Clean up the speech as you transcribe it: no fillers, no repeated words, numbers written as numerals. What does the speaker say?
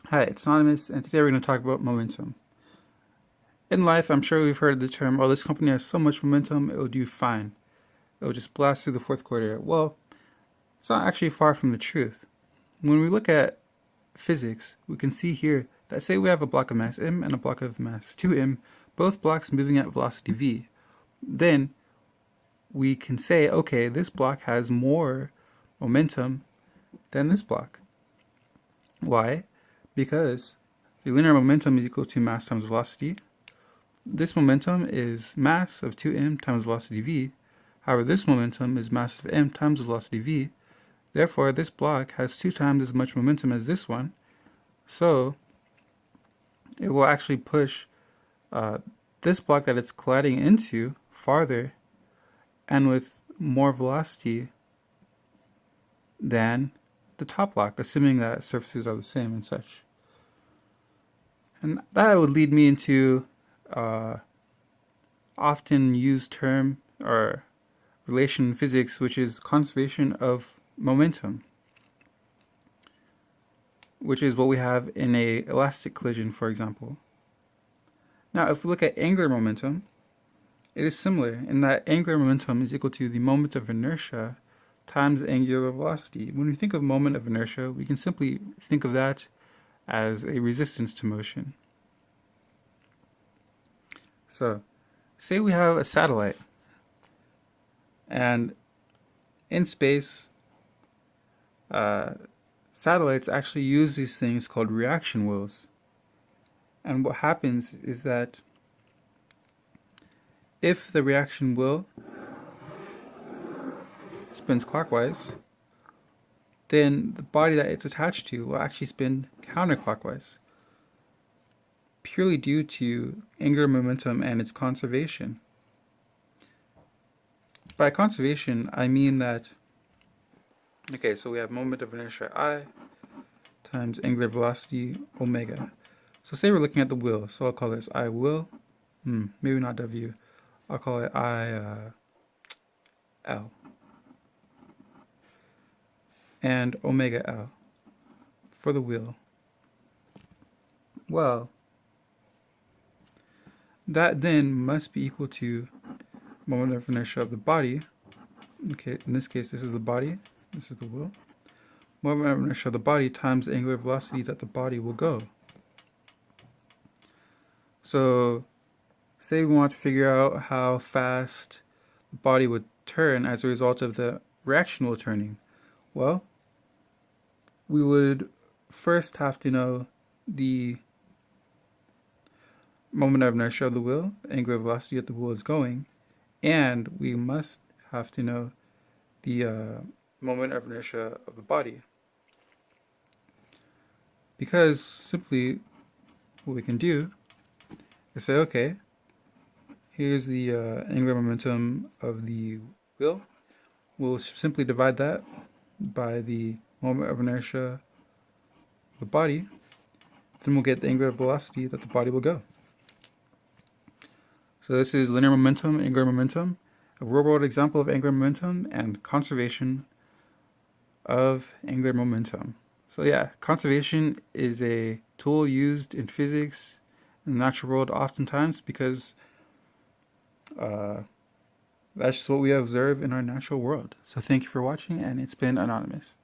Hi, it's Anonymous, and today we're going to talk about momentum. In life, I'm sure we've heard the term, oh, this company has so much momentum, it will do fine. It will just blast through the fourth quarter. Well, it's not actually far from the truth. When we look at physics, we can see here that say we have a block of mass m and a block of mass 2m, both blocks moving at velocity v. Then we can say, okay, this block has more momentum than this block. Why? Because the linear momentum is equal to mass times velocity. This momentum is mass of 2m times velocity v. However, this momentum is mass of m times velocity v. Therefore, this block has 2 times as much momentum as this one. So, it will actually push this block that it's colliding into farther and with more velocity than the top block, assuming that surfaces are the same and such. And that would lead me into often used term or relation in physics, which is conservation of momentum, which is what we have in a elastic collision, for example. Now, if we look at angular momentum, it is similar in that angular momentum is equal to the moment of inertia times angular velocity. When we think of moment of inertia, we can simply think of that as a resistance to motion. So, say we have a satellite, and in space, satellites actually use these things called reaction wheels. And what happens is that if the reaction wheel spins clockwise, then the body that it's attached to will actually spin counterclockwise, purely due to angular momentum and its conservation. By conservation, I mean that, okay, so we have moment of inertia I times angular velocity omega. So say we're looking at the wheel, so I'll call this I will, maybe not W, I'll call it I L, and omega L for the wheel. Well, that then must be equal to moment of inertia of the body. Okay, in this case, this is the body, this is the wheel. Moment of inertia of the body times the angular velocity that the body will go. So, say we want to figure out how fast the body would turn as a result of the reaction wheel turning. Well, we would first have to know the moment of inertia of the wheel, the angular velocity that the wheel is going, and we must have to know the moment of inertia of the body. Because simply what we can do is say, okay, here's the angular momentum of the wheel. We'll simply divide that by the moment of inertia of the body. Then we'll get the angular velocity that the body will go. So this is linear momentum, angular momentum, a real-world example of angular momentum and conservation of angular momentum. So yeah, conservation is a tool used in physics in the natural world oftentimes because that's just what we observe in our natural world. So thank you for watching, and it's been Anonymous.